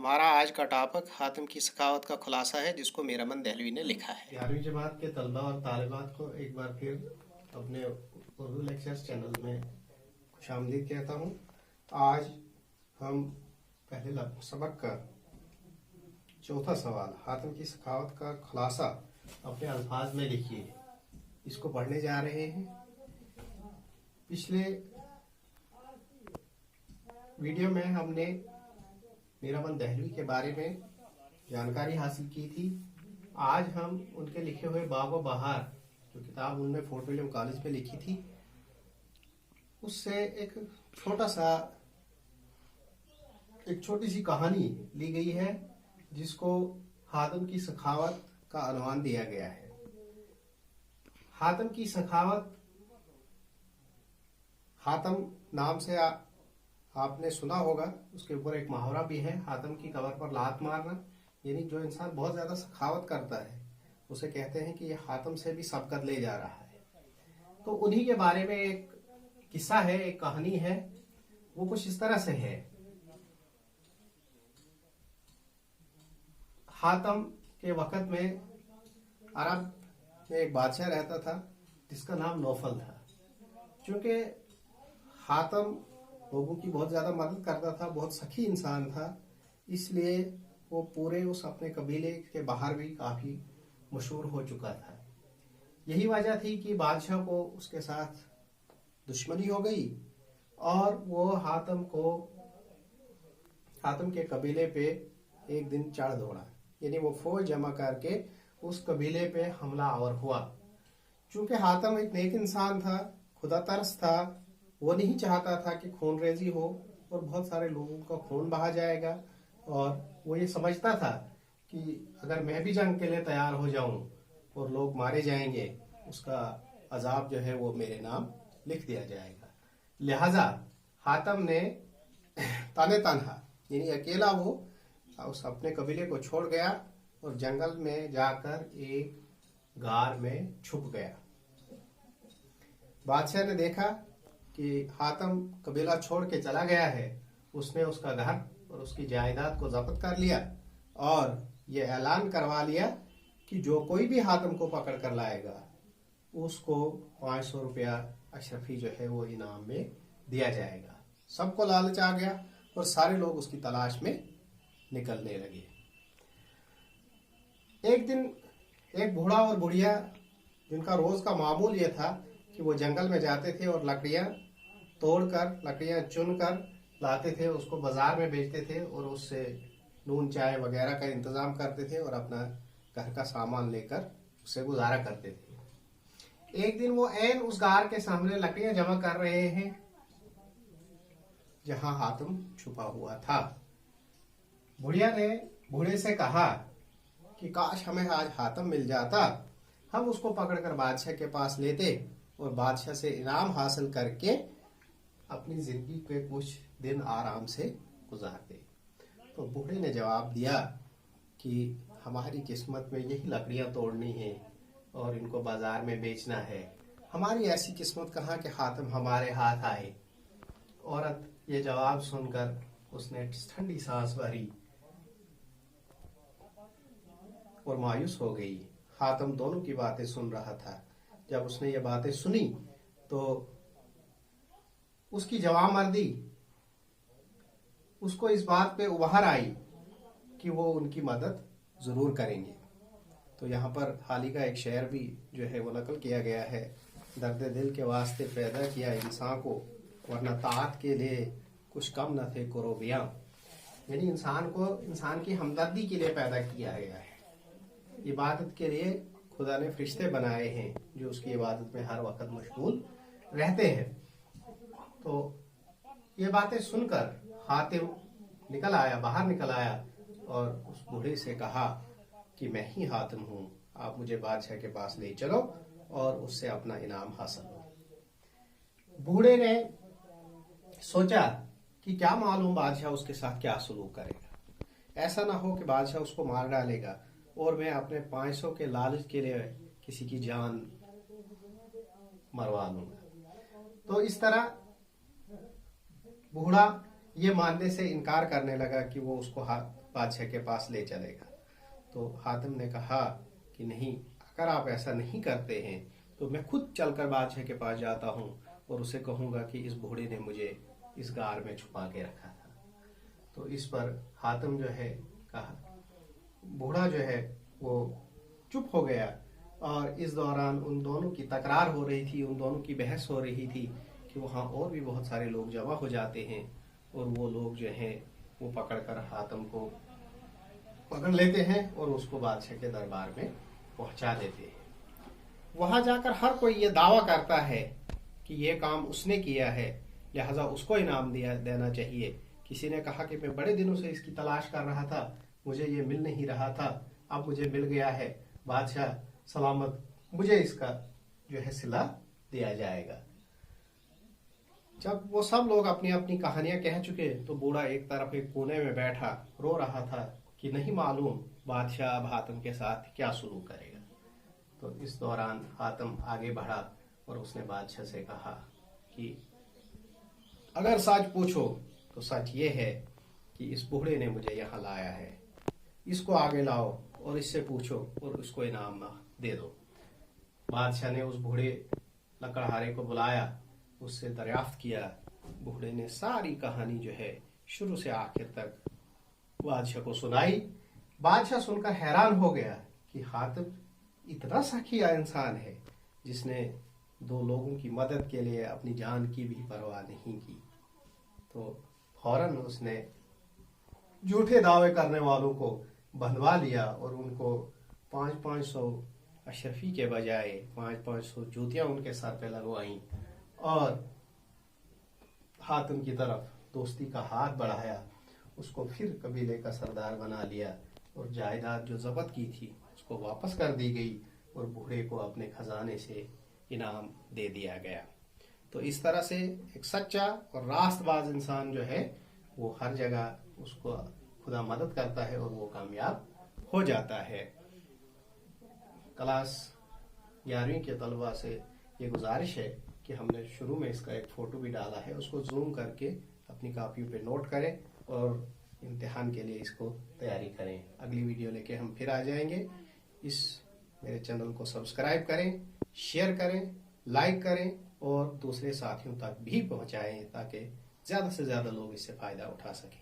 हमारा आज का टॉपिक हातिम की सखावत का खुलासा है, जिसको मीरामन दहलवी ने लिखा है। 11वीं जमात के तलबा और तालिबात को एक बार फिर अपने उर्दू लेक्चर्स चैनल में खुशामदीद कहता हूँ। आज हम पहले सबक का चौथा सवाल, हातिम की सखावत का खुलासा अपने अल्फाज में लिखिए, इसको पढ़ने जा रहे हैं। पिछले वीडियो में हमने मीरामन दहलवी के बारे में जानकारी हासिल की थी। आज हम उनके लिखे हुए बाग व बहार, जो किताब उन्होंने फोर्ट विलियम कॉलेज में लिखी थी, उससे एक छोटी सी कहानी ली गई है, जिसको हातिम की सखावत का अनुमान दिया गया है। हातिम की सखावत, हातिम नाम से आपने सुना होगा, उसके ऊपर एक मुहावरा भी है, हातिम की कबर पर लात मारना। यानी जो इंसान बहुत ज्यादा सखावत करता है उसे कहते हैं कि ये हातिम से भी सबकत ले जा रहा है। तो उन्हीं के बारे में एक किस्सा है, एक कहानी है। वो कुछ इस तरह से है। हातिम के वक्त में अरब में एक बादशाह रहता था, जिसका नाम नौफल था। क्योंकि हातिम लोगों की बहुत ज्यादा मदद करता था, बहुत सखी इंसान था, इसलिए वो पूरे उस अपने कबीले के बाहर भी काफी मशहूर हो चुका था। यही वजह थी कि बादशाह को उसके साथ दुश्मनी हो गई और वो हातिम के कबीले पे एक दिन चढ़ दौड़ा। यानी वो फौज जमा करके उस कबीले पे हमलावर हुआ। चूंकि हातिम एक नेक इंसान था, खुदा तरस था, वो नहीं चाहता था कि खूनरेजी हो और बहुत सारे लोगों का खून बहा जाएगा, और वो ये समझता था कि अगर मैं भी जंग के लिए तैयार हो जाऊं और लोग मारे जाएंगे, उसका अजाब जो है वो मेरे नाम लिख दिया जाएगा। लिहाजा हातिम ने ताने तनहा, यानी अकेला, वो उस अपने कबीले को छोड़ गया और जंगल में जाकर एक गार में छुप गया। बादशाह ने देखा कि हातिम कबीला छोड़ के चला गया है। उसने उसका घर और उसकी जायदाद को जब्त कर लिया और ये ऐलान करवा लिया कि जो कोई भी हातिम को पकड़ कर लाएगा उसको 500 रुपया अशरफी जो है वो इनाम में दिया जाएगा। सबको लालच आ गया और सारे लोग उसकी तलाश में निकलने लगे। एक दिन एक बूढ़ा और बुढ़िया, जिनका रोज का मामूल ये था कि वो जंगल में जाते थे और लकड़ियां तोड़कर, लकड़ियां चुनकर लाते थे, उसको बाजार में बेचते थे और उससे नून चाय वगैरह का इंतजाम करते थे और अपना घर का सामान लेकर उससे गुजारा करते थे। एक दिन वो ऐन उस गार के सामने लकड़ियां जमा कर रहे हैं जहां हातिम छुपा हुआ था। बुढ़िया ने बूढ़े से कहा कि काश हमें आज हातिम मिल जाता, हम उसको पकड़कर बादशाह के पास लेते और बादशाह से इनाम हासिल करके अपनी जिंदगी के कुछ दिन आराम से गुजारते। तो बूढ़े ने जवाब दिया कि हमारी किस्मत में यही लकड़ियां तोड़नी है और इनको बाजार में बेचना है। हमारी ऐसी किस्मत कहाँ कि हातिम हमारे हाथ आए। औरत ये जवाब सुनकर उसने ठंडी सांस भरी और मायूस हो गई। हातिम दोनों की बातें सुन रहा था। जब उसने ये बातें सुनी तो उसकी जवामर्दी, उसको इस बात पे उभार आई कि वो उनकी मदद जरूर करेंगे। तो यहाँ पर हाल ही का एक शेर भी जो है वो नकल किया गया है, दर्द दिल के वास्ते पैदा किया इंसान को, वरना ताकत के लिए कुछ कम न थे कुरोबियां। यानी इंसान को इंसान की हमदर्दी के लिए पैदा किया गया है। इबादत के लिए खुदा ने फरिश्ते बनाए हैं जो उसकी इबादत में हर वक्त मशगूल रहते हैं। तो ये बातें सुनकर हातिम बाहर निकल आया और उस बूढ़े से कहा कि मैं ही हातिम हूँ, आप मुझे बादशाह के पास ले चलो और उससे अपना इनाम हासिल हो। बूढ़े ने सोचा कि क्या मालूम बादशाह उसके साथ क्या सलूक करेगा। ऐसा ना हो कि बादशाह उसको मार डालेगा और मैं अपने 500 के लालच के लिए किसी की जान मरवा लूंगा। तो इस तरह बूढ़ा ये मानने से इनकार करने लगा कि वो उसको बादशाह के पास ले चलेगा। तो हातिम ने कहा कि नहीं, अगर आप ऐसा नहीं करते हैं तो मैं खुद चलकर बादशाह के पास जाता हूँ और उसे कहूँगा कि इस बूढ़े ने मुझे इस गार में छुपा के रखा था। तो इस पर हातिम जो है कहा, बूढ़ा जो है वो चुप हो गया। और इस दौरान उन दोनों की तकरार हो रही थी, उन दोनों की बहस हो रही थी कि वहाँ और भी बहुत सारे लोग जमा हो जाते हैं और वो लोग जो हैं वो पकड़कर हातिम को पकड़ लेते हैं और उसको बादशाह के दरबार में पहुंचा देते हैं। वहां जाकर हर कोई ये दावा करता है कि ये काम उसने किया है, लिहाजा उसको इनाम देना चाहिए। किसी ने कहा कि मैं बड़े दिनों से इसकी तलाश कर रहा था, मुझे ये मिल नहीं रहा था, अब मुझे मिल गया है, बादशाह सलामत, मुझे इसका जो है सिला दिया जाएगा। जब वो सब लोग अपनी अपनी कहानियां कह चुके तो बूढ़ा एक तरफ एक कोने में बैठा रो रहा था कि नहीं मालूम बादशाह अब हातिम के साथ क्या शुरू करेगा। तो इस दौरान हातिम आगे बढ़ा और उसने बादशाह से कहा कि अगर सच पूछो तो सच ये है कि इस बूढ़े ने मुझे यहाँ लाया है, इसको आगे लाओ और इससे पूछो और उसको इनाम दे दो। बादशाह ने उस बूढ़े लकड़हारे को बुलाया, उससे दरियाफ्त किया। बूढ़े ने सारी कहानी जो है शुरू से आखिर तक बादशाह को सुनाई। बादशाह सुनकर हैरान हो गया कि हातिम इतना सखिया इंसान है जिसने दो लोगों की मदद के लिए अपनी जान की भी परवाह नहीं की। तो फौरन उसने झूठे दावे करने वालों को बंधवा लिया और उनको 500 अशरफी के बजाय 500 जूतियां उनके सर पे लगवाई और हातिम की तरफ दोस्ती का हाथ बढ़ाया, उसको फिर कबीले का सरदार बना लिया और जायदाद जो जब्त की थी उसको वापस कर दी गई और बूढ़े को अपने खजाने से इनाम दे दिया गया। तो इस तरह से एक सच्चा और रास्तबाज इंसान जो है वो हर जगह उसको खुदा मदद करता है और वो कामयाब हो जाता है। क्लास 11वीं के तलबा से ये गुजारिश है कि हमने शुरू में इसका एक फ़ोटो भी डाला है, उसको जूम करके अपनी कापियों पे नोट करें और इम्तिहान के लिए इसको तैयारी करें। अगली वीडियो लेके हम फिर आ जाएंगे। इस मेरे चैनल को सब्सक्राइब करें, शेयर करें, लाइक करें और दूसरे साथियों तक भी पहुंचाएं ताकि ज़्यादा से ज़्यादा लोग इससे फ़ायदा उठा सकें।